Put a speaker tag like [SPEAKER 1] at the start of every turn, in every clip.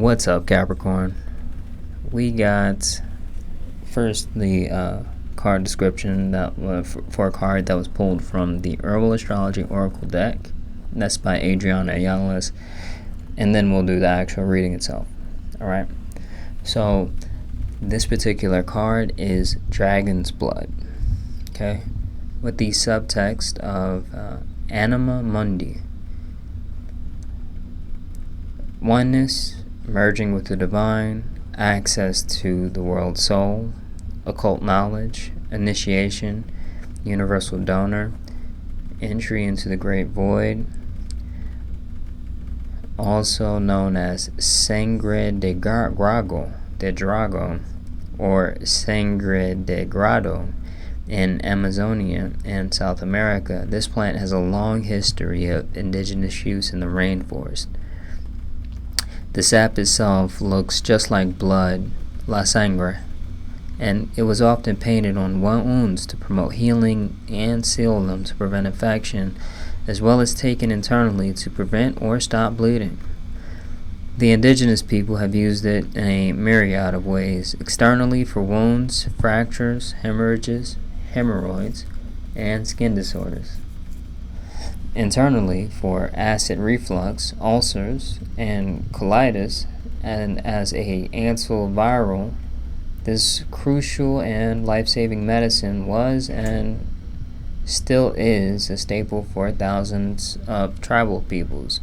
[SPEAKER 1] What's up, Capricorn? We got first the card description that for a card that was pulled from the Herbal Astrology Oracle deck. That's by Adriana Ayala, and then we'll do the actual reading itself. All right. So this particular card is Dragon's Blood. Okay, with the subtext of Anima Mundi, oneness, merging with the divine, access to the world soul, occult knowledge, initiation, universal donor, entry into the great void, also known as Sangre de Drago, or Sangre de Grado in Amazonia and South America. This plant has a long history of indigenous use in the rainforest. The sap itself looks just like blood, la sangre, and it was often painted on wounds to promote healing and seal them to prevent infection, as well as taken internally to prevent or stop bleeding. The indigenous people have used it in a myriad of ways: externally for wounds, fractures, hemorrhoids, and skin disorders; internally for acid reflux, ulcers, and colitis, and as a antiviral. This crucial and life-saving medicine was and still is a staple for thousands of tribal peoples.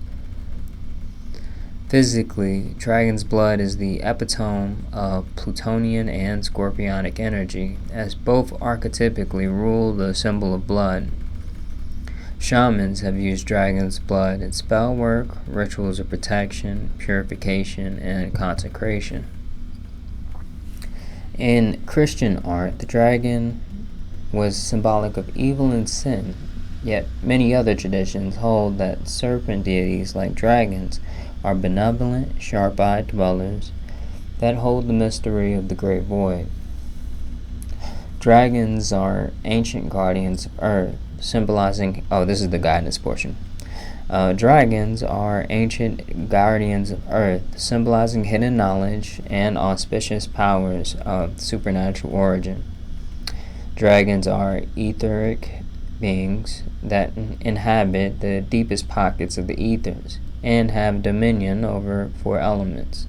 [SPEAKER 1] Physically, Dragon's Blood is the epitome of Plutonian and Scorpionic energy, as both archetypically rule the symbol of blood. Shamans have used Dragon's Blood in spell work, rituals of protection, purification, and consecration. In Christian art, the dragon was symbolic of evil and sin, yet many other traditions hold that serpent deities like dragons are benevolent, sharp-eyed dwellers that hold the mystery of the great void. Dragons are ancient guardians of Earth, symbolizing... this is the guidance portion. Dragons are ancient guardians of Earth, symbolizing hidden knowledge and auspicious powers of supernatural origin. Dragons are etheric beings that inhabit the deepest pockets of the ethers and have dominion over 4 elements.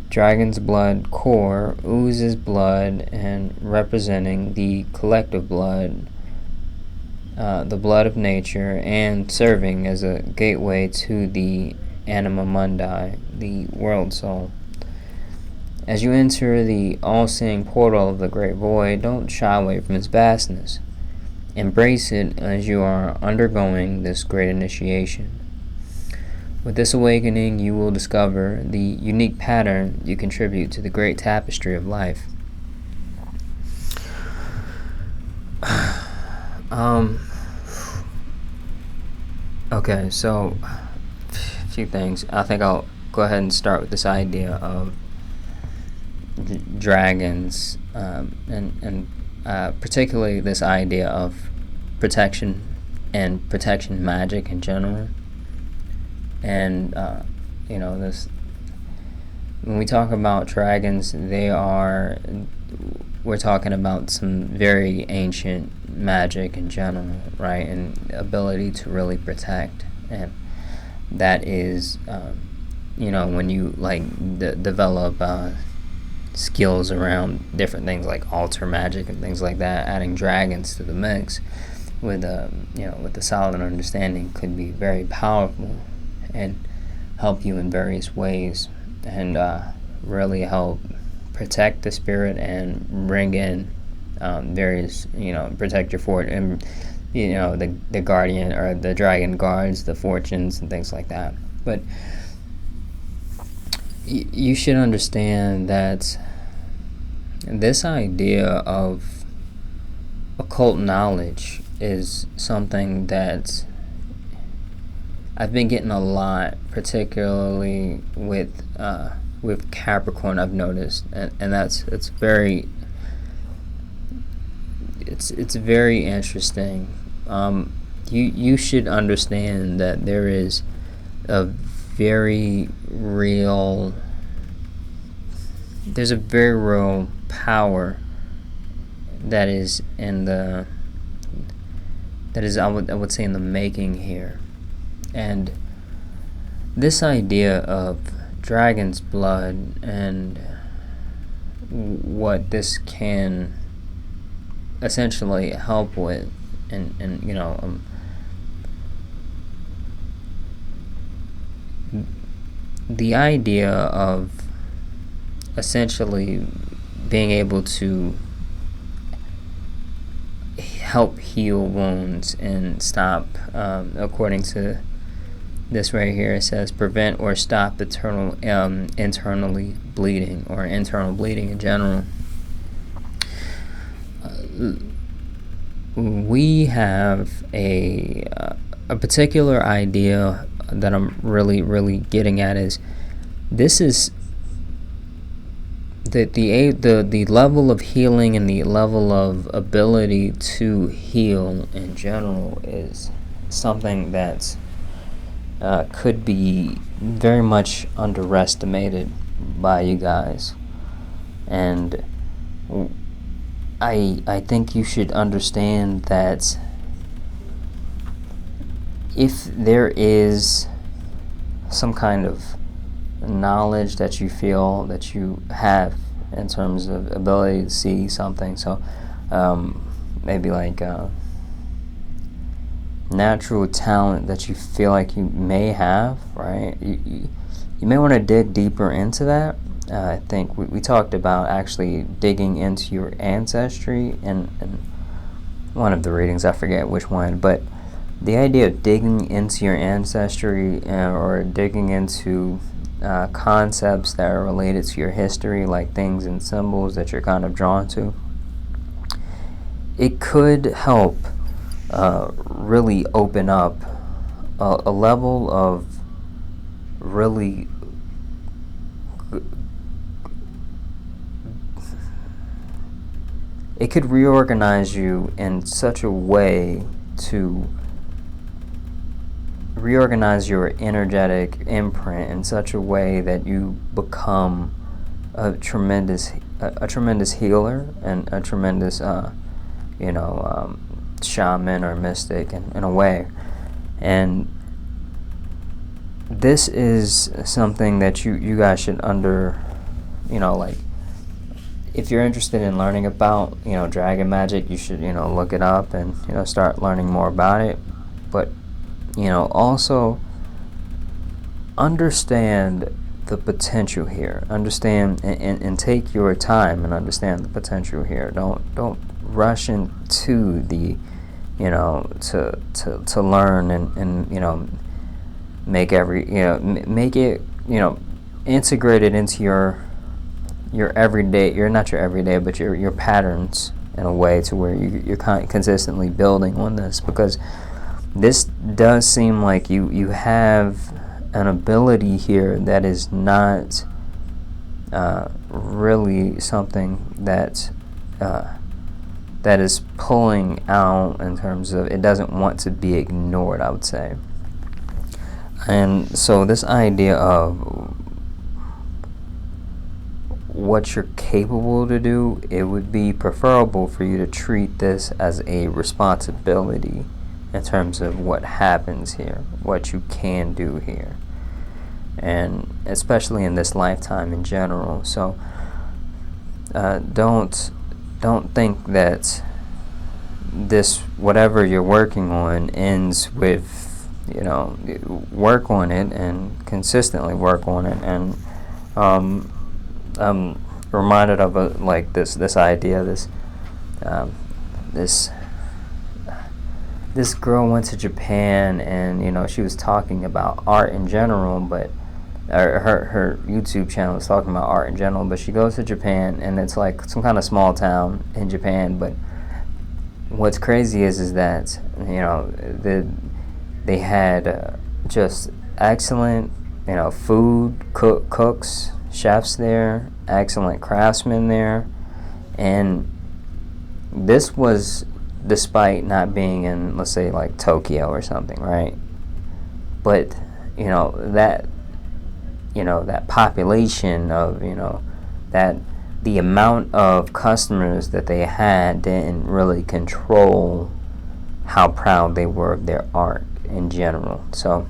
[SPEAKER 1] Dragon's Blood core oozes blood and representing the collective blood, the blood of nature, and serving as a gateway to the Anima Mundi, the world soul. As you enter the all-seeing portal of the great void, don't shy away from its vastness. Embrace it as you are undergoing this great initiation. With this awakening, you will discover the unique pattern you contribute to the great tapestry of life. Okay, so a few things. I think I'll go ahead and start with this idea of dragons, and particularly this idea of protection and protection magic in general. And this, when we talk about dragons, we're talking about some very ancient magic in general, right? And ability to really protect. And that is, when you develop skills around different things like altar magic and things like that, adding dragons to the mix with the solid understanding could be very powerful and help you in various ways, and really help protect the spirit and bring in various, protect your fort, and the guardian or the dragon guards the fortunes and things like that. But you should understand that this idea of occult knowledge is something that I've been getting a lot, particularly with Capricorn. I've noticed, and it's very interesting. You should understand that there is a very real there's a very real power that is I would say in the making here. And this idea of dragon's blood and what this can essentially help with, and the idea of essentially being able to help heal wounds and stop, according to this right here, it says prevent or stop internally bleeding, or internal bleeding in general. We have a particular idea that I'm really getting at is this is the level of healing and the level of ability to heal in general is something that could be very much underestimated by you guys. And I think you should understand that if there is some kind of knowledge that you feel that you have in terms of ability to see something, so maybe like natural talent that you feel like you may have, right? You may want to dig deeper into that. I think we talked about actually digging into your ancestry in one of the readings, I forget which one, but the idea of digging into your ancestry or digging into concepts that are related to your history, like things and symbols that you're kind of drawn to, it could help really open up a level of really it could reorganize you in such a way to reorganize your energetic imprint in such a way that you become a tremendous healer and a tremendous shaman or mystic in a way. And this is something that you guys should like, if you're interested in learning about dragon magic, you should look it up and start learning more about it. But also understand the potential here. Understand and take your time and understand the potential here. Don't rush into the to learn and make make it integrate it into your everyday, not your everyday, but your patterns in a way to where you're consistently building on this, because this does seem like you have an ability here that is not really something that is pulling out in terms of, it doesn't want to be ignored, I would say. And so this idea of what you're capable to do, it would be preferable for you to treat this as a responsibility in terms of what happens here, what you can do here, and especially in this lifetime in general. So don't think that this, whatever you're working on, ends with work on it and consistently work on it. And I'm reminded of this idea, this girl went to Japan, and she was talking about art in general, but her YouTube channel was talking about art in general, but she goes to Japan, and it's like some kind of small town in Japan. But what's crazy is that they had just excellent food, cooks, chefs there, excellent craftsmen there, and this was despite not being in, let's say, like Tokyo or something, right? But that population of that the amount of customers that they had didn't really control how proud they were of their art in general. So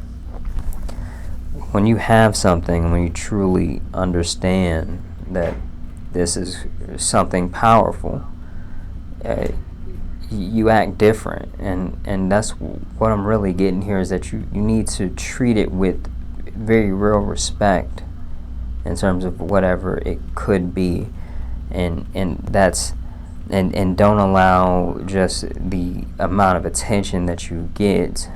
[SPEAKER 1] when you have something, when you truly understand that this is something powerful, you act different, and that's what I'm really getting here, is that you need to treat it with very real respect in terms of whatever it could be, and that's and don't allow just the amount of attention that you get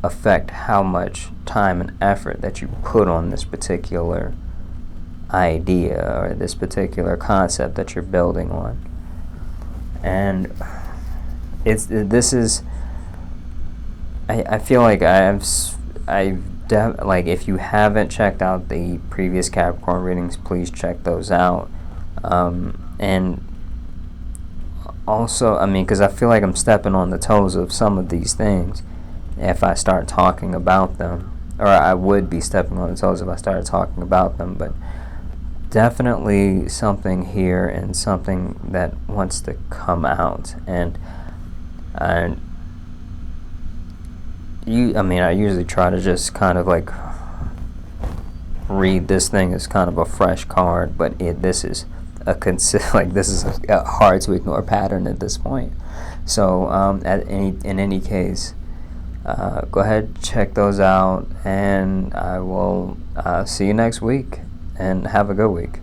[SPEAKER 1] affect how much time and effort that you put on this particular idea or this particular concept that you're building on. And I feel like like, if you haven't checked out the previous Capricorn readings, please check those out. And also, I mean, because I feel like I'm stepping on the toes of some of these things if I start talking about them, or I would be stepping on the toes if I started talking about them, but definitely something here and something that wants to come out. And I usually try to just kind of like read this thing as kind of a fresh card, but this is a hard to ignore pattern at this point. So in any case, go ahead, check those out, and I will see you next week, and have a good week.